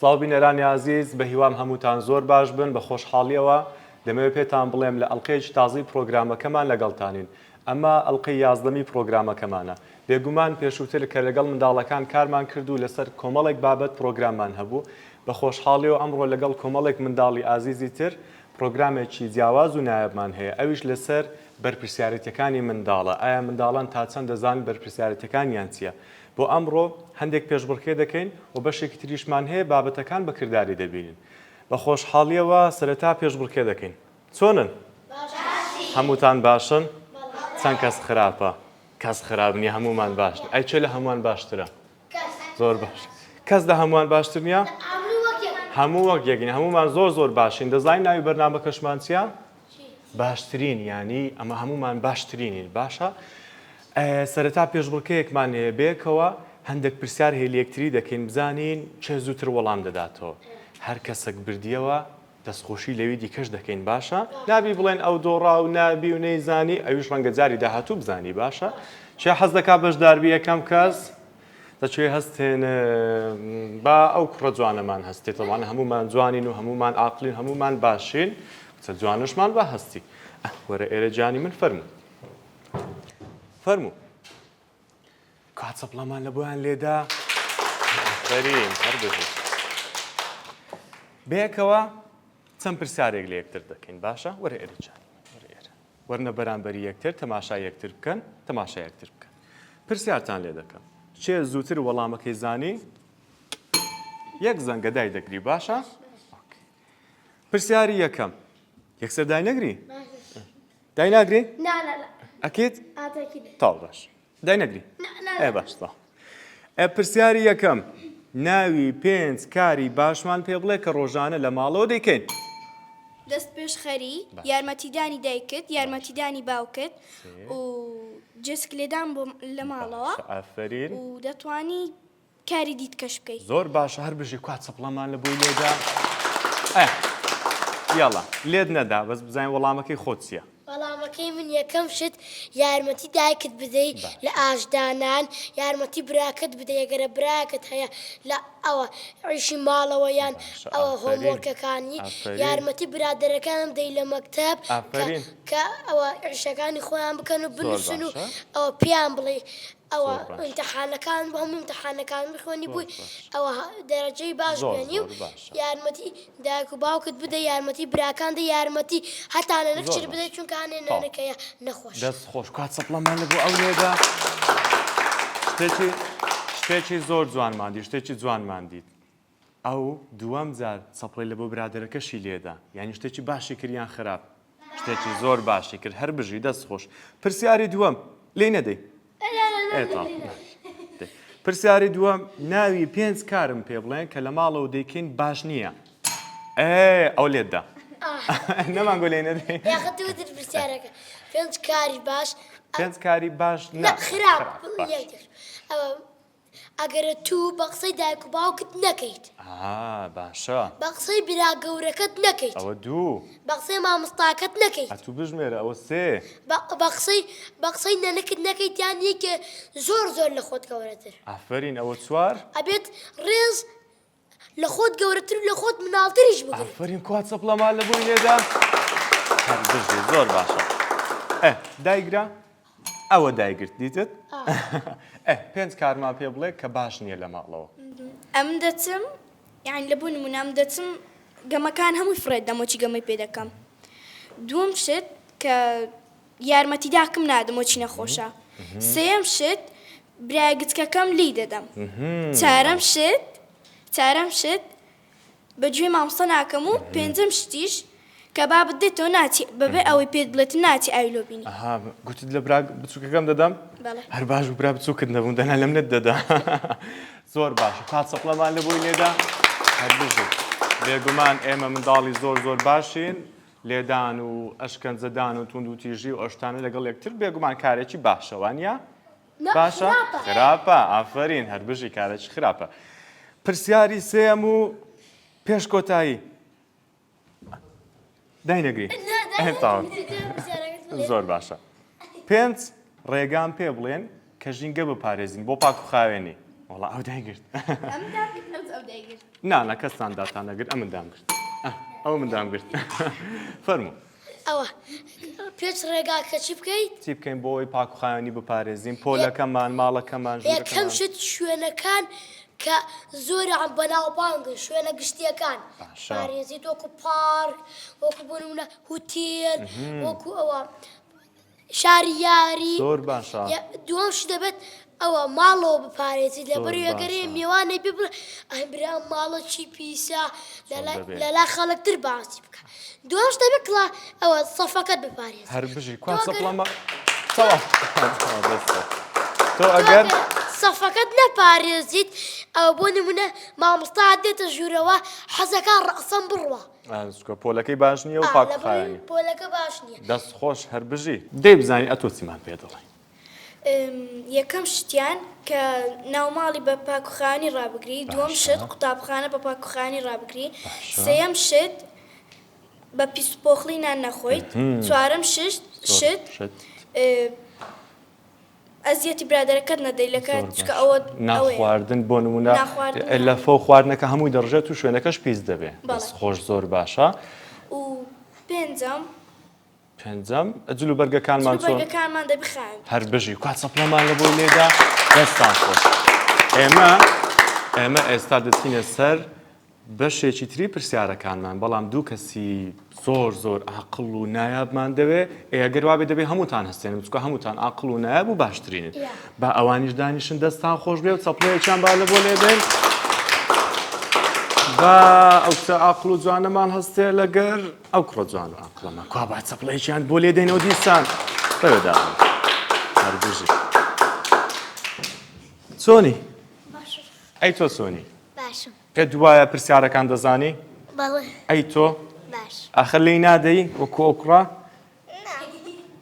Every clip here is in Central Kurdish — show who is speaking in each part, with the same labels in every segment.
Speaker 1: سڵاو بینەرانی عزیز بە هیوام هەمووتان زۆر باش بن بە خۆشحاڵیەوە دەمەوێت پێتان بڵێم لە ئەڵقەیەکی تازەی پرۆگرامەکەمان لەگەڵتانین ئەمە ئەڵقەی 11می پرۆگرامەکەمانە بێگومان پێشووتر کە لەگەڵ منداڵەکان کارمان کردو لەسەر کۆمەڵێک بابەت پرۆگراممان هەبوو بە خۆشحاڵیەوە ئەمڕۆ لەگەڵ کۆمەڵێک منداڵی ئازیزی تر پرۆگرامێکی جیاواز و نایابمان هەیە ئەویش لەسەر بەرپرسیارەتەکانی منداڵە ئایا منداڵان تا چەند دەزانن بەرپرسیارەتەکانیان چییە بۆ ئەمڕۆ هەندێک پێشبڕکێ دەکەین و بەشێکی تریشمان هەیە بابەتەکان بەکرداری دەبینین بە خۆشحاڵیەوە سەرەتا پێشبڕکێ دەکەین چۆنن؟ هەمووتان باشن؟ چەند کەس خراپە؟ کەس خراپ نییە هەمومان باشن ئەی چێ لە هەمووان باشترە؟ زۆر باش کەس لە هەمووان باشتر نییە؟ هەموو وەک یەکین هەمومان زۆر باشین دەزانین ناوی بەرنامەکەشمان چییە؟ باشترین یعنی ئەمە هەمومان باشترینین باشە؟ سەرەتا پێشبڕکەیەکمان هەیە بێکەوە هەندێک پرسیار هەیە لە یەکتری دەکەین بزانین چێ زووتر وەڵام دەداتەوە هەر کەسێک بردیەوە دەستخۆشی لەوی دیکەش دەکەین باشە نابی بڵێن ئەو دۆڕا و نابی و نەیزانی ئەویش ڕەنگە جاری داهاتوو بزانی باشە چێ حەز دەکا بەشداربی یەکەم کەس دەچێ هەستێن با ئەو کوڕە جوانەمان هەستێتەوانە هەمومان جوانین و هەمومان عاقلین هەمومان باشین چە جوانشمان بە هەستی وەرە ئێرە جانی من فەرموو کات چەپڵەمان لە بۆیان لێدا فەرین هەر بژێ بەیەکەوە چەند پرسیارێک لە یەکتر دەکەین باشە وەرە ئێرە جانی وەرە ئێرە وەرنە بەرامبەری یەکتر تەماشا یەکتر بکەن تەماشا یەکتر بکەن پرسیارتان لێ دەکەم چێ زووتر وەڵامەکەی زانی یەک زەنگە دای دەگری باشە پرسیاری یەکەم یەکسەر دای نەگری دای ناگری ئەکیت تاڵ باش دای نەگری باش پرسیاری یەکەم ناوی 5 کاری باشمان پێ بڵێ کە ڕۆژانە لە ماڵەوە دەیکەین
Speaker 2: دەست پێشخەری یارمەتیدانی دایکت یارمەتیدانی باوکت و جسک لێدان بۆ لە ماڵەوە و دەتوانی کاری دیت کەش بکەیت
Speaker 1: زۆر باشە هەر بژی کوات چەپڵەمان لە بۆی لێدا یاڵا لێت نەدا بەس بزانین وەڵامەکەی خۆت چییە
Speaker 3: وەڵامەکەی من یەکەم شت یارمەتی دایکت بدەیت لە ئاشدانان یارمەتی براکت بدە ئەگەرە براکت هەیە لە ئەوە عیشی ماڵەوە یان ئەوە هۆمۆرکەکانی یارمەتی برادەرەکانم دەی لە مەکتەب کە ئەوە عیشەکانی خۆیان بکەن و بنووسن و ئەوە پیان بڵێ ئەوە ئیمتحانەکان بە هەموو ئیمتحانەکان بخوێنی بووی ئەوە دەرەجەی باش بێنی و یارمەتی دایک و باوکت بدە یارمەتی براکان دە یارمەتی هەتانە نەفچر بدەیت چونکە هەنێنانەکەیە نەخۆش
Speaker 1: دەست خۆش کات چەپڵەمان لە بۆ ئەو لێدا شتێکی زۆر جوانمان دی شتێکی جوانمان دیت ئەو دووەم جار چەپڵی لە بۆ برادەرەکەشی لێدا یعنی شتێکی باشی کردیان خراپ شتێکی زۆر باشی کرد هەر بژی دەست خۆش پرسیاری دووەم لێ نەدەی پرسیاری دووەم ناوی 5 کارم پێ بڵێن کە لە ماڵەوە دەیکەین باش نییە ئەو لێتدا نەمانگۆ لێ نەدەی
Speaker 3: یاخەتوتر پرسیارەکە 5 کاری باش
Speaker 1: 5 کاری باش
Speaker 3: خراپ ئەگەرە تو بە قسەی دایک و باوکت نەکەیت
Speaker 1: باشە
Speaker 3: بە قسەی برا گەورەکەت نەکەیت
Speaker 1: ئەوە دوو
Speaker 3: بە قسەی مامۆستاکەت نەکەیت
Speaker 1: ئەتوو بژمێرە ئەوە سێ
Speaker 3: بە قسەی نەنەکت نەکەیت یان یەکێ زۆر لە خۆت گەورەتر
Speaker 1: ئافرین ئەوە چوار
Speaker 3: ئەبێت ڕێز لە خۆت گەورەتر لە خۆت مناڵتریش بگرێت
Speaker 1: ئافرین کوات چەپڵەمان لە بۆی لێدا زۆر باشە دایگرا ئەوە دایگرت دیتت 5 کارمان پێ بڵێ کە باش نییە لە ماڵەوە
Speaker 2: ئەم دەچم یان لە بۆ نمونە ئەم دەچم گەمەکان هەمووی فڕێت دەمۆچی گەمەی پێ دەکەم دووەم شت کە یارمەتی داکەم نادەم وەچی نەخۆشە سێەم شت برای گچکەکەم لی دەدەم چارەم شت بەگوێ مامۆستا ناکەم و پێنجەم شتیش کە با بدێتەوە ناچی بەبێ ئەوەی پێت بڵێت ناچی ئاویلۆ بینی
Speaker 1: گوتت لە برا بچووکەکەم دەدەم هەر باش و برا بچووکت نەبوون دەنا لەم نێت دەدا زۆر باشە کات چەپڵەمان لە بۆی لێدا هەر بژێت بێگومان ئێمە منداڵی زۆر باشین لێدان و ئەشکەنجەدان و توند و تیژی و ئەشتانە لەگەڵ یەکتر بێگومان کارێکی باشەوانە باشە خراپە ئافرین هەر بژی کارێکی خراپە پرسیاری سێم و پێش کۆتایی داینەگری زۆر باشە 5 ڕێگان پێ بڵێن کە ژینگە بپارێزین بۆ پاک و خاوێنی وڵا ئەو دایگرت نانا کەسان داتان نەگرت ئەم مندام کرد ئەو مندام کرد فەرموو
Speaker 3: ئەوە پێچ ڕێگا کە چی بکەیت
Speaker 1: چی بکەین بۆی پاکوخایانی بپارێزین پۆلەکەمان ماڵەکەمان
Speaker 3: یەکەم شت شوێنەکان کە زۆریان بەناوبانگن شوێنە گشتیەکان پارێزیت وەکو پارک وەکو بنمونە هوتێل وەکو ئەوە شاری یاری
Speaker 1: زۆر باشە
Speaker 3: دووەم شت دەبێت ئەوە ماڵەوە بپارێزیت لەبەر یەگەرێ میوانەی پێ بڵێ ئەمبرا ماڵە چی پیسە لەلا خەڵکتر باسی بکە دووەمش دەبێت کڵا ئەوە سەفەکەت بپارێزیت
Speaker 1: هەر بژی کوا سەپڵەمە تۆ ئەگەر
Speaker 3: سەفەکەت نەپارێزیت ئەوە بۆ نمونە مامۆستا دێتە ژوورەوە حەزەکان ڕەقسەم بڕوە
Speaker 1: پۆلەکەی باش نییە و پاکوخایانی
Speaker 3: پۆلەکە باش نییە
Speaker 1: دەست خۆش هەر بژی دەی بزانین ئەتۆ چیمان پێ دەڵێ
Speaker 2: یەکەم شتیان کە ناوماڵی بە پاکوخانی ڕابگری دووەم شت قوتابخانە بە پاکوخانی ڕابگری سێەم شت بە پیسپۆخلی نان نەخۆیت چوارەم شت ئەزیەتی برادەرەکەت نەدەی لەکات چکە ئەوە
Speaker 1: ناخواردن بۆ نمونە لە فۆ خواردنەکە هەمووی دەڕژێت و شوێنەکەش پیس دەبێ دەست خۆش زۆر باشە
Speaker 2: و پێنجەم
Speaker 1: ئەجل و بەرگەکانمان
Speaker 2: بەرگەکانمان دەبخاین
Speaker 1: هەر بژی کوات سەپڵەمان لە بۆی لێدا دەستان خۆش ئێمە ئێستا دەچینە سەر بەشێکی تری پرسیارەکانمان بەڵام دوو کەسی زۆر عاقڵ و نایابمان دەوێ ئەگەر وابێ دەبێ هەمووتان هەستێنن چکە هەمووتان عاقڵ و نایاب و باشترینن با ئەوانیش دانیشن دەستان خۆش بێ و چەپڵەیەکیان با لە بۆ لێدەن با ئەو کچە عاقڵ و جوانەمان هەستێ لەگەر ئەو کوڕە جوان و عاقڵەمان کوا با چەپڵەیەکیان بۆ لێدەینەوە دیسان بەوێدا هەر بژی چۆنی ئەی تۆ چۆنی
Speaker 3: باشم
Speaker 1: پێ دوایە پرسیارەکان دەزانی
Speaker 3: بەڵێ
Speaker 1: ئەی تۆ
Speaker 3: باش
Speaker 1: ئاخر لی نادەی وەکو ئەو کوڕە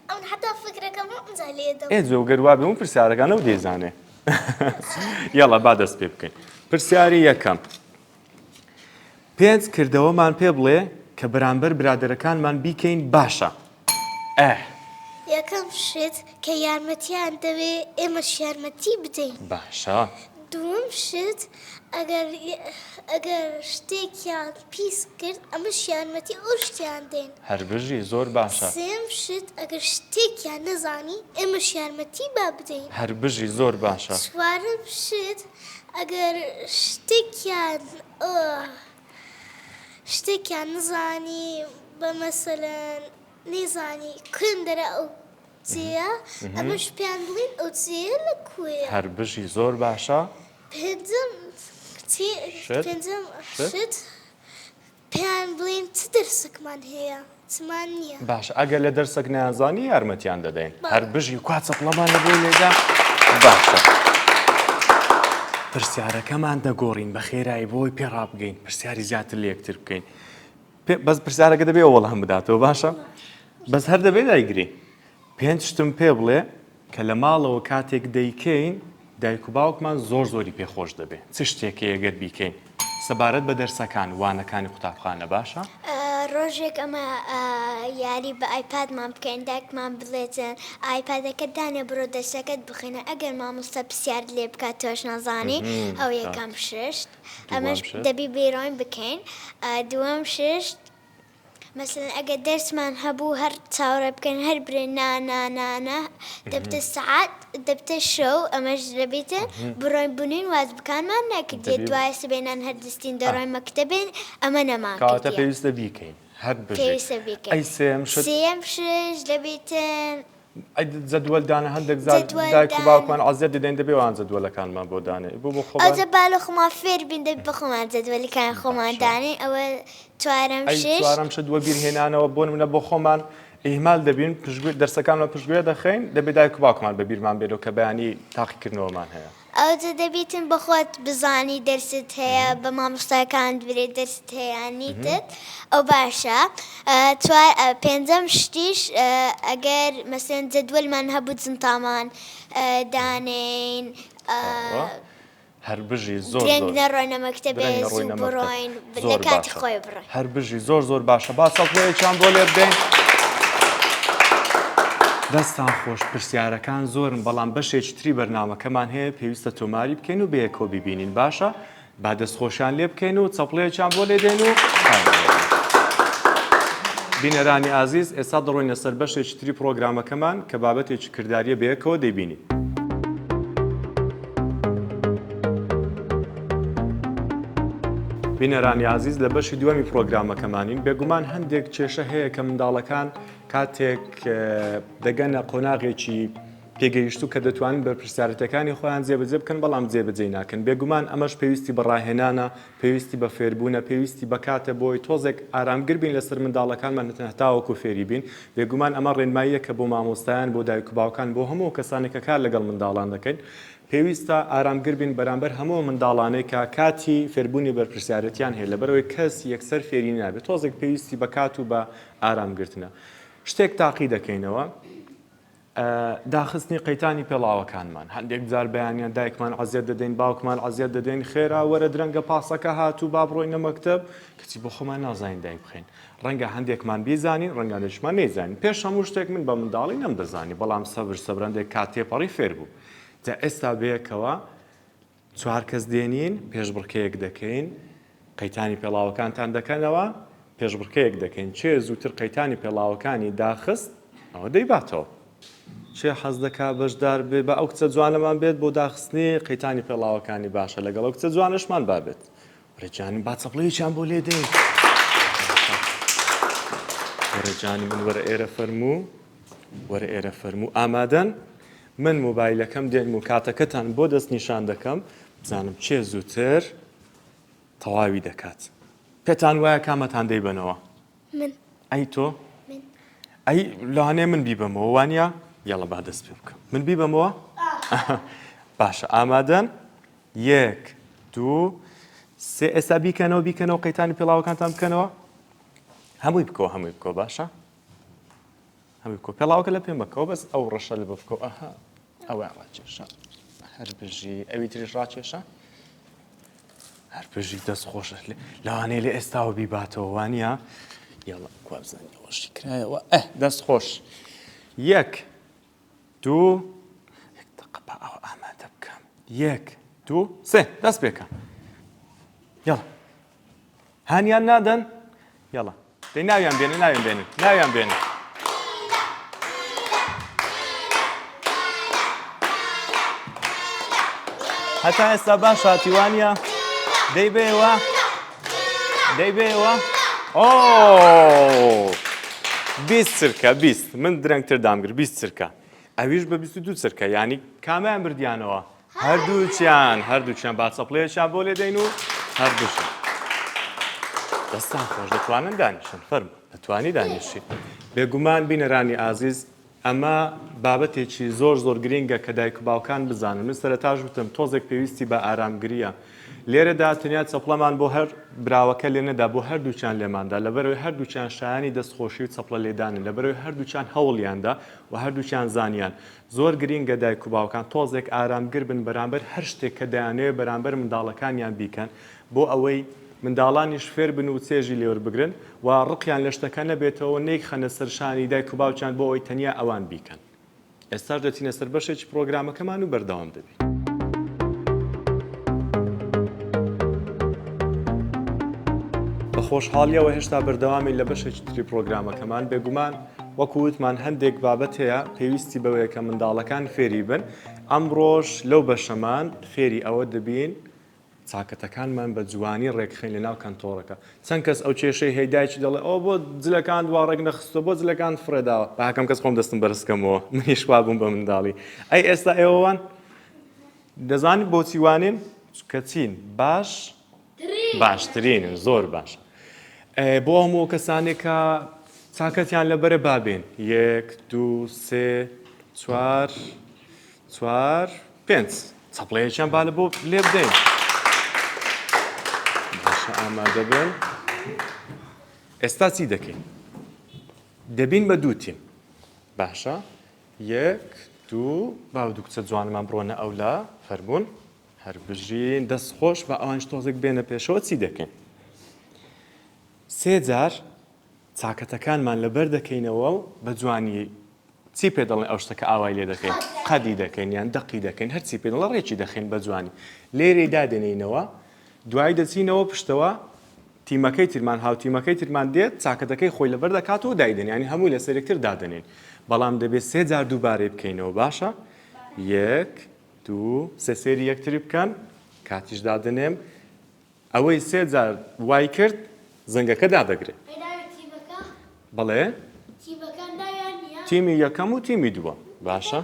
Speaker 3: ئەو حتا فکرەکەم زالێدە
Speaker 1: ئێ گەروا بێ و پرسیارەکانە و دەیزانێ یاڵە با دەست پێ بکەین پرسیاری یەکەم 5 کردەوەمان پێ بڵێ کە بەرامبەر برادەرەکانمان بیکەین باشە
Speaker 3: یەکەم شت کە یارمەتیان دەوێ ئێمەش یارمەتی بدەین
Speaker 1: باشە
Speaker 3: دووەم شت ئەگەر شتێکیان پیس کرد ئەمەش یارمەتی ئەو شتیان دێن
Speaker 1: هەر بژی زۆر باشە
Speaker 3: سێم شت ئەگەر شتێکیان نەزانی ئێمەش یارمەتی با بدەین
Speaker 1: هەر بژی زۆر باشە
Speaker 3: چوارم شت ئەگەر شتێکیان نزانی بە مەسەلەن نێزانی کندەرە ئەو جێە ئەمەش پێیان بڵین ئەو جێە لەکوێیە
Speaker 1: هەر بژی زۆر باشە
Speaker 3: پێنجەم شت پێیان بڵین چ دەرسێکمان هەیە چمان نییە
Speaker 1: باشە ئەگەر لە دەرسێک نازانی یارمەتیان دەدەین هەر بژی کوات چەپڵەمان لە بۆی لێدا باشە پرسیارەکەمان دەگۆڕین بە خێرایی بۆی پێڕابگەین پرسیاری زیاتر لە یەکتر بکەین بەس پرسیارەکە دەبێ وەڵام بداتەوە باشە بەس هەر دەبێت دایگری 5 شتم پێ بڵێ کە لە ماڵەوە کاتێک دەیکەین دایک و باوکمان زۆری پێخۆش دەبێت چ شتێکی ئەگەر بیکەین سەبارەت بە دەرسەکان وانەکانی قوتابخانە باشە
Speaker 4: ڕۆژێک ئەمە یاری بە ئایپادمان بکەین دایکمان بڵێتن ئایپادەکە دانێ بڕۆ دەرسەکەت بخینە ئەگەر مامۆستا پرسیار لێ بکات تۆش نەزانی ئەو یەکەم ششت ئەمەش دەبی بیرۆین بکەین دووەم ششت مثلا ئەگەر دەرسمان هەبوو هەر چاوەڕێ بکەین هەر برێ نانانانە دەبتە سعات دەبتە شەو ئەمەش دەبێتە بڕۆین بوونین واز بکانمان نەکردێت دوای سبێنان هەردەستین دەڕۆین مەکتەبێن ئەمە
Speaker 1: نەماکاتە پێویستە بیکەین هەر
Speaker 4: پێویستە بیکەین
Speaker 1: ئەی سێم
Speaker 4: شش دەبێتن
Speaker 1: جەدوەل دانە هەندێک دایک و باوکمان عەزیەت دەدەین دەبێ ئەوان جەدوەلەکانمان بۆ دانێ بۆ
Speaker 4: ئەوجە با لە خۆمان فێر بین دەبێت بە خۆمان جەدوەلەکان خۆمان دانێ ئەوە چوارەم
Speaker 1: شت وە بیرهێنانەوە بۆ نمونە بۆ خۆمان ئیهمال دەبین دەرسەکانەوە پشتگوێ دەخەین دەبێت دایک و باوکمان بە بیرمان بێتەوە کە بەیانی تاقیکردنەوەمان هەیە
Speaker 4: ئەوجە دەبێتن بەخۆت بزانی دەرست هەیە بە مامۆستاکان دوێت دەرست هەیە نیتت ئەو باشە پێنجەم شتیش ئەگەر مەسەن جەدوەلمان هەبوو جنتامان دانین
Speaker 1: هەر بژی زۆر
Speaker 4: درێنگ نەڕۆینە مەکتەبێ زوو بڕۆین لە کاتی خۆی بڕۆین
Speaker 1: هەر بژی زۆر باشە با سەڵێکیان بۆ لێ بدەین دەستان خۆش پرسیارەکان زۆرن بەڵام بەشێکی تری بەرنامەکەمان هەیە پێویستە تۆماری بکەین و بەیەکەوە ببینین باشە با دەستخۆشیان لێ بکەین و چەپڵەیەکیان بۆ لێ دێن و بینەرانی ئازیز ئێستا دەڕۆینە سەر بەشێکی تری پرۆگرامەکەمان کە بابەتێکی کرداریە بەیەکەوە دەیبینی. بینەرانی ئازیز لە بەشی دووەمی پرۆگرامەکەمانین بێگومان هەندێک کێشە هەیە کە منداڵەکان کاتێک دەگەنە قۆناغێکی پێگەیشتو کە دەتوانن بەرپرسیارەتەکانی خۆیان جێبەجێ بکەن بەڵام جێبەجێ ناکەن. بێگومان ئەمەش پێویستی بە ڕاهێنانە، پێویستی بە فێربوونە، پێویستی بەکاتە بۆی تۆزێک ئارامگر بین لەسەر منداڵەکانمان هەتاوەکو فێری بین. بێگومان ئەمە ڕێنماییە کە بۆ مامۆستایان، بۆ دایک و باوکان، بۆ هەموو کەسانێک کە کار لەگەڵ منداڵان دەکەین پێویستە ئارامگر بین بەرامبەر هەموو منداڵانەی کە کاتی فێربوونی بەرپرسیارەتیان هەیە لەبەرەوەی کەس یەکسەر فێری نابێت. تۆزێک پێویستی بە کات و بە ئارامگرتنە. شتێک تاقی دەکەینەوە داخستنی قەیتانی پێڵاوەکانمان. هەندێک جار بەیانیان دایکمان عەزیەت دەدەین، باوکمان عەزیەت دەدەین، خێرا وەرە درەنگە پاسەکە هاتوو با بڕۆینە مەکتەب کەچی بۆ خۆمان نازانین دایک بخەین. ڕەنگە هەندێکمان بیزانین، ڕەنگانێکمان نەیزانین. پێش هەموو شتێک من بە منداڵی نەمدەزانی، بەڵام سەبرندێک کات تێپەڕی فێر بوو. جا ئێستا بەیەکەوە 4 کەس دێنین، پێشبڕکەیەک دەکەین، قەیتانی پێڵاوەکانتان دەکەنەوە، پێشبڕکەیەک دەکەین. چێ زووتر قەیتانی پێڵاوەکانی داخست ئەوە دەیباتەوە. چێ حەز دەکا بەشدار بێ بە ئەو کچە جوانەمان بێت بۆ داخستنی قەیتانی پێڵاوەکانی باشە لەگەڵ ئەو کچە جوانشمان بابێت. ڕێجانی با چەپڵەیەکیان بۆ لێ دێین. وەرەجانی من وەرە ئێرە فەرموو، وەرە ئێرە فەرموو. ئامادەن؟ من مۆبایلەکەم دێنم و کاتەکەتان بۆ دەست نیشان دەکەم بزانم چێ زووتر تەواوی دەکات. پێتان وایە کامەتان دەیبنەوە؟
Speaker 3: من.
Speaker 1: ئەی تۆ؟
Speaker 3: من.
Speaker 1: ئەی لەوانەیە من بیبەمەوە وانە؟ یاڵە با دەست پێ بکەم. من بیبەمەوە؟ باشە ئامادەن؟ 1 2 3 ئێستا بیکەنەوە قەیتانی پێڵاوەکانتان بکەنەوە. هەمووی بکەوە هەمووی بکەوە باشە؟ هەمووی بکەوە. پێڵاوەکە لە پێم بکەوە بەس ئەو ڕەشە لە بکەوە. ئەها ئەوە ڕاکێشە. هەر بژی ئەوی تریش ڕاکێشە؟ هەر بژی دەست خۆشە لەوانەیە لە ئێستاوە بیباتەوە وانە؟ یاڵە کوابزانانی ئەوەشی کرایەوە. دەست خۆش. 1 2 دقە بە ئەوە ئامادە بکەم. 1 2 3 دەست پێکە. یاڵە هانیان نادەن؟ یاڵە دەی ناویان بێنن ناویان بێنن. هەتا ئێستا باش هاتیوانە دەیبێەوە ئۆ 20 چرکە 20 من درەنگتر دامگر 20 چرکە. ئەویش بە 22 چرکە یعنی کامیان بردیانەوە؟ هەردووچیان با چەپڵەیەکیان بۆ لێ دەین و هەردووشن. دەستان خۆش دەتوانن دانیشن فەرموو دەتوانی دانیشی. بێگومان بینەرانی ئازیز ئەمە بابەتێکی زۆر گرینگە کە دایک و باوکان بزانن. من سەرەتاش وتم تۆزێک پێویستی بە ئارامگریە. لێرەدا تەنیا چەپڵەمان بۆ هەر براوەکە لێ نەدا بۆ هەردووچیان لێماندا لەبەرەوەی هەردووچیان شایانی دەستخۆشی و چەپڵە لێدانن لەبەرەوەی هەردووچیان هەوڵیاندا و هەردووچیان زانیان. زۆر گرینگە دایک و باوکان تۆزێک ئارامگر بن بەرامبەر هەر شتێک کە دەیانەوێت بەرامبەر منداڵەکانیان بیکەن بۆ ئەوەی منداڵانیش فێر بن و چێژی لێوە بگرن و ڕقیان لە شتەکە نەبێتەوە نەیک خەنە سەرشانی دایک و باوکیان بۆ ئەوەی تەنیا ئەوان بیکەن. ئێستاش دەچینە سەر بەشێکی پرۆگرامەکەمان و بەردەوام دەبین. بە خۆشحاڵیەوە هێشتا بەردەوامی لە بەشێکی تری پرۆگرامەکەمان بێگومان وەکووتمان هەندێک بابەت هەیە پێویستی بەوەیە کە منداڵەکان فێری بن. ئەمڕۆژ لەو بەشەمان فێری ئەوە دەبین چاکەتەکانمان بە جوانی ڕێکخین لە ناو کەنتۆڕەکە. چەند کەس ئەو کێشەی هەیدایکی دەڵێ ئەو بۆ جلەکان دوا ڕێک نەخستۆ بۆ جلەکان فرێداوە بە هەکەم کەس خۆم دەستم بەرزکەمەوە منیش وا بووم بە منداڵی. ئەی ئێستا ئێوەوان دەزانین بۆچی وانین کە چین باشترینن زۆر باش. بۆ هەموو کەسانێک کە چاکەتیان لەبەرە بابێن 1 2 3 4 5 چەپڵەیەکیان با لە بۆ لێ بدەین. ئامادە بن. ئێستا چی دەکەین؟ دەبین بە 2 تیم. باشە 1 2 باو دوو کچە جوانمان بڕۆنە ئەولا فەرموون هەر بژین دەست خۆش بە ئەوانش تۆزێک بێنە پێشەوە چی دەکەین؟ 3 جار چاکەتەکانمان لەبەر دەکەینەوە و بە جوانی چی پێ دەڵێن ئەو شتەکە ئاوای لێ دەکەین؟ قەدی دەکەین یان دەقی دەکەین هەرچی پێ دەڵێ ڕێکی دەخین بە جوانی. لێرەی دادێنینەوە دوای دەچینەوە پشتەوە تیمەکەی ترمان هاوتیمەکەی ترمان دێت چاکەتەکەی خۆی لەبەر دەکاتەوە دایدێن ینی هەمووی لە سەرێکتر دادەنێن بەڵام دەبێت 3 جار دووبارەی بکەینەوە باشە 1 2 3 سێری یەکتری بکەن کاتیش دادنێم ئەوەی 3 جار وای کرد زەنگەکە دادەگرێت بەڵێ تیمی یەکەم و تیمی دووە باشە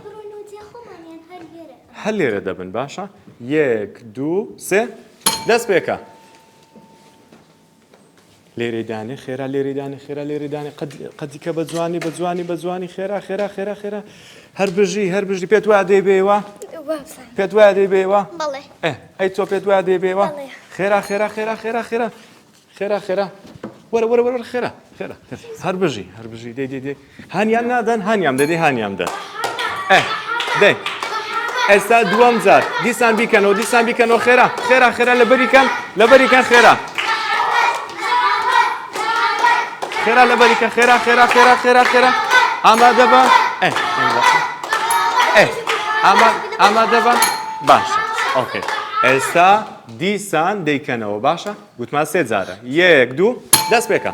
Speaker 1: هەر لێرە دەبن باشە 1 2 3 دەست پێکە لێرەدانی خێرا لێرەدانی خێرا لێرەدانی قەدیکە بە جوانی بە جوانی بە جوانی خێرا خێرا خێرا خێرا هەر بژی پێت وایە دەیبێەوە پێت وایە دەیبێەوە ئەی تۆ پێت وایە دەیبێەوە خێرا خێرا خێرا خێرا خێرا خێرا خێرا وەرە وەرە وەرە خێرا خێرا هەر بژی دەی هانیان نادەن هانیام دەدەی هانیام دەن دەی ئێستا دووەم جار دیسان بیکەنەوە خێرا خێرا خێرا لەبەریکەن خێرا خێرا لەبەریکە خێرا ئامادە بە ئامادە بە باشە ئۆکێ ئێستا دیسان دەیکەنەوە باشە گوتمان 3 جارە 1 2 دەست پێکە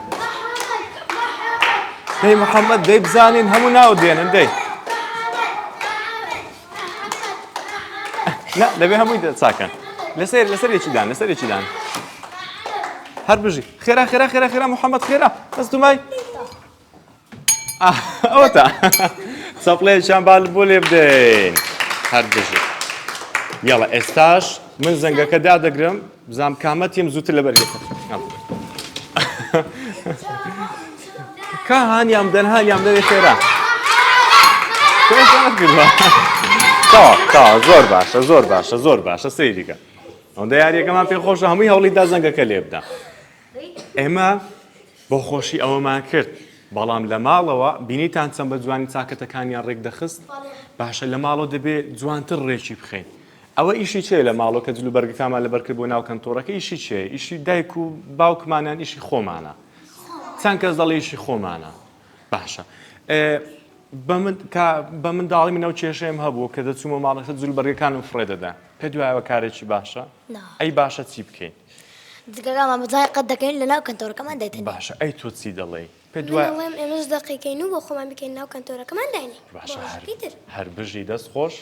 Speaker 1: دەی محەممەد دەی بزانین هەموو ناو دێنن دەی دەبێ هەمووی چاکەن لەسەرێکی دان هەر بژی خێرا محەممەد خێرا دەستومای ئەوە تا چەپڵەیەکیان بال بۆ لێ بدەین هەر بژی یاڵە ئێستاش من زەنگەکە دادەگرم بزانم کامە تیم زووتر لەبەرگێتە کا هانیام دەی خێرا زۆر باشە سەیریکە ئەوەندە یاریەکەمان پێ خۆشە هەمووی هەوڵیدا زەنگەکە لێ بدە ئێمە بۆ خۆشی ئەوەمان کرد بەڵام لە ماڵەوە بینیتان چەند بە جوانی چاکەتەکانیان ڕێک دەخست باشە لە ماڵەوە دەبێت جوانتر ڕێکی بخەین ئەوە ئیشی چێ لە ماڵەوە کە جلو بەرگەکانمان لەبەرکرد بۆ ناو کەنتۆڕەکە ئیشی چێ ئیشی دایک و باوکمانیان ئیشی خۆمانە چەند کەس دەڵێ ئیشی خۆمانە باشە بە منداڵی منەوە کێشەیەم هەبوو کە دەچوومە ماڵەکە جلو بەرگەکانم فڕێ دەدا پێ دوایەوە کارێکی باشە ئەی باشە چی بکەین
Speaker 3: جگەگا مامۆزای قەت دەکەین لە ناو کەنتۆرەکەمان دەیتن
Speaker 1: باشە ئەی تۆ چی دەڵێ پێ دوای
Speaker 3: دەڵێم ئێمەش دەقیقەین و بۆ خۆمان بکەین ناو کەنتۆرەکەمان داینی
Speaker 1: باشە هەر بژی دەست خۆش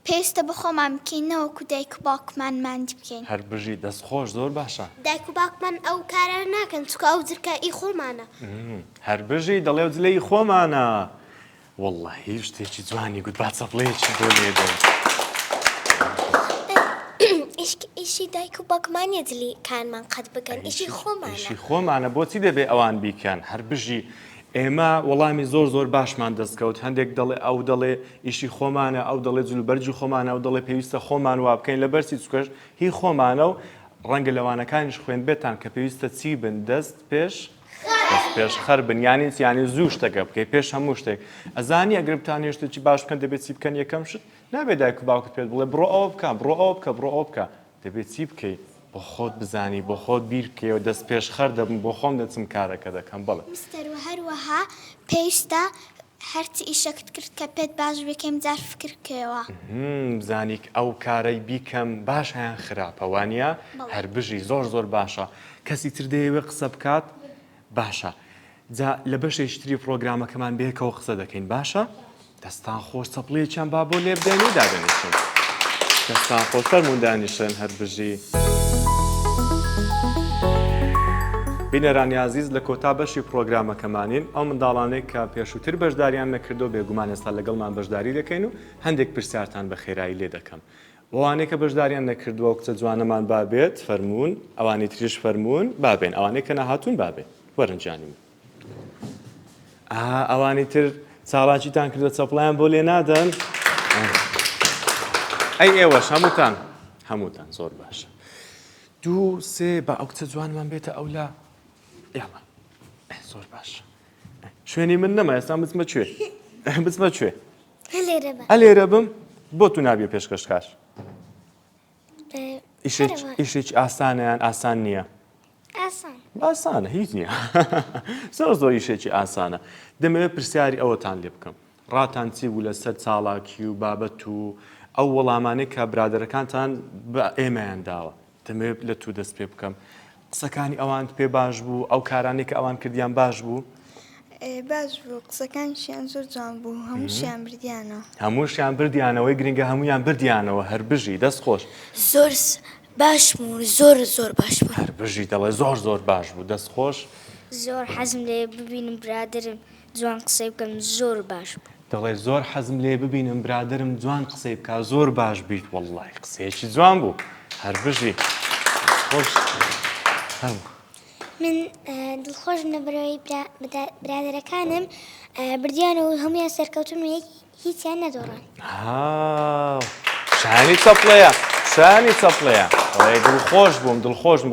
Speaker 4: پێویستە بە خۆمان بکەینەوەکو دایک و باوکمان ماندی بکەین
Speaker 1: هەر بژی دەست خۆش زۆر باشە
Speaker 3: دایک و باوکمان ئەو کارە ناکەن چکە ئەو جرکە ئی خۆمانە
Speaker 1: هەر بژی دەڵێ جلەی خۆمانە وەڵڵاهی شتێکی جوانی گوت با چەپڵەیەکی بۆ لێدەن
Speaker 3: ئیشی دایک و باوکمانیە جلی کارمان قەت بکەن ئیشی
Speaker 1: خۆمانە بۆچی دەبێ ئەوان بیکەن هەر بژی ئێمە وەڵامی زۆر باشمان دەستکەوت هەندێک دەڵێ ئەو دەڵێ ئیشی خۆمانە ئەو دەڵێ جلوبەرجی خۆمانە ئەو دەڵێ پێویستە خۆمان وا بکەین لە بەرسی چکەش هی خۆمانە و ڕەنگە لەوانەکانیش خوێن بێتان کە پێویستە چی بن دەست پێش خەر بن یانی زوو شتەکە بکەی پێش هەموو شتێک ئەزانی ئەگەر بتانی شتێکی باش بکەن دەبێت چی بکەن یەکەم شت نابێت دایک و باوکت پێت بڵێ بڕۆ ئەوە بکە دەبێت چی بکەی بۆ خۆت بزانی بۆ خۆت بیر بکەیەوە دەست پێش خەر دەبم بۆ خۆم دەچم کارەکە دەکەم بەڵێ
Speaker 4: مستەر هەروەها پێویستە هەرچی ئیشەکت کرد کە پێت باش بکەم جار فکر بکەوە
Speaker 1: بزانیک ئەو کارەی بیکەم باش هەیان خراپەوانە هەر بژی زۆر باشە کەسی تر دەیەوێت قسە بکات باشە جا لە بەشێشتری پرۆگرامەکەمان بێکەوە قسە دەکەین باشە دەستان خۆش چەپڵەیەکیان با بۆ لێ بدەین و دادەنیشن دەستان خۆش فەرموندانیشن هەر بژی بینەرانی عزیز لە کۆتا بەشی پرۆگرامەکەمانین ئەو منداڵانەی کە پێشووتر بەشداریان نەکردو بێگومان ئێستا لەگەڵمان بەشداری دەکەین و هەندێک پرسیارتان بە خێرایی لێ دەکەم ئەوانەی کە بەشداریان نەکردووە و کچە جوانەمان بابێت فەرموون ئەوانی تریش فەرموون بابێن ئەوانەی کە نەهاتوون بابێت وەرنجانی ئەوانی تر چاڵاکیتان کردە چەپڵیان بۆ لێ نادەن ئەی ئێوەش هەمووتان زۆر باشە 2 3 بە ئەو کچە جوانمان بێتە ئەولا یاڵە زۆر باشە شوێنی من نەما ئێستا بچمە کوێ هەلێرە بم بۆ تو نابیە پێشکەشکار ئیشێکی ئاسانیان ئاسان نییە ئاسانە هیچ نییە زۆر ئیشێکی ئاسانە دەمەوێت پرسیاری ئەوەتان لێ بکەم ڕاتان چی بوو لەسەر چاڵاکی و بابەت و ئەو وەڵامانەی کە برادەرەکانتان بە ئێمەیان داوە دەمەوێت لە تو دەست پێ بکەم قسەکانی ئەوان پێ باش بوو ئەو کارانێک کە ئەوان کردیان باش بوو
Speaker 5: باش بوو قسەکانیشیان زۆر جوان بوو هەمووشیان بردیانەوە
Speaker 1: هەمووشیان بردیانەوەی گرنگە هەمویان بردیانەوە هەر بژی دەست خۆش
Speaker 3: زۆر باش بوون زۆر باش بوون
Speaker 1: هەر بژی دەڵێ زۆر باش بوو دەست خۆش
Speaker 6: زۆر حەزم لێ ببینم برادرم جوان قسەی بکەم زۆر باش بوو
Speaker 1: دەڵێ زۆر حەزم لێ ببینم برادرم جوان قسەی بکە زۆر باش بیت وەڵڵای قسەیەکی جوان بوو هەر بژی خۆش
Speaker 4: من دڵخۆشم لەبەرەوەی برادەرەکانم بردیانەوە هەمویان سەرکەوتن و هیچیان نەدۆڕان
Speaker 1: شانی چەپڵەیە دڵخۆش بووم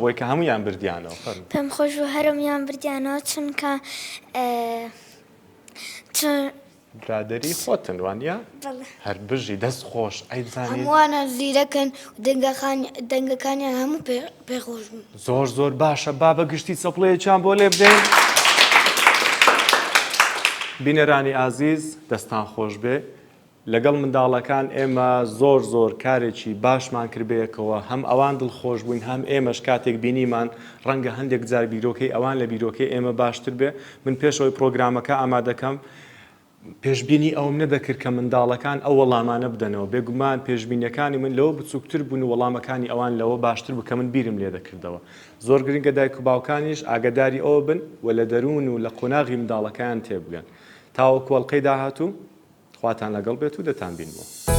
Speaker 1: بۆی کە هەمویان بردیانەوە
Speaker 4: پێم خۆش بوو هەرمویان بردیانەوە چونکە
Speaker 1: برادری خۆتن وانە هەر بژی دەست خۆش ئەیزانێت
Speaker 3: هەمووانە زیرەکەن دەنگەکانیان هەموو پێخۆش بوون
Speaker 1: زۆر باشە با بەگشتی چەپڵەیەکیان بۆ لێ بدەین بینەرانی ئازیز دەستان خۆش بێ لەگەڵ منداڵەکان ئێمە زۆر کارێکی باشمان کردبەیەکەوە هەم ئەوان دڵخۆش بووین هەم ئێمەش کاتێک بینیمان ڕەنگە هەندێک جار بیرۆکەی ئەوان لە بیرۆکەی ئێمە باشتر بێ من پێشەوەی پرۆگرامەکە ئامادەکەم پێشبینی ئەوم نەدەکرد کە منداڵەکان ئەو وەڵامانە بدەنەوە بێگومان پێشبینیەکانی من لەوە بچووکتر بوون و وەڵامەکانی ئەوان لەوە باشتر بوو کە من بیرم لێ دەکردەوە زۆر گرنگە دایک و باوکانیش ئاگداری ئەوە بن و لە دەروون و لە قۆناغی منداڵەکان تێبگەن تاوەکو وەڵقەی داهاتوو خواتان لەگەڵ بێت و دەتان بینەوە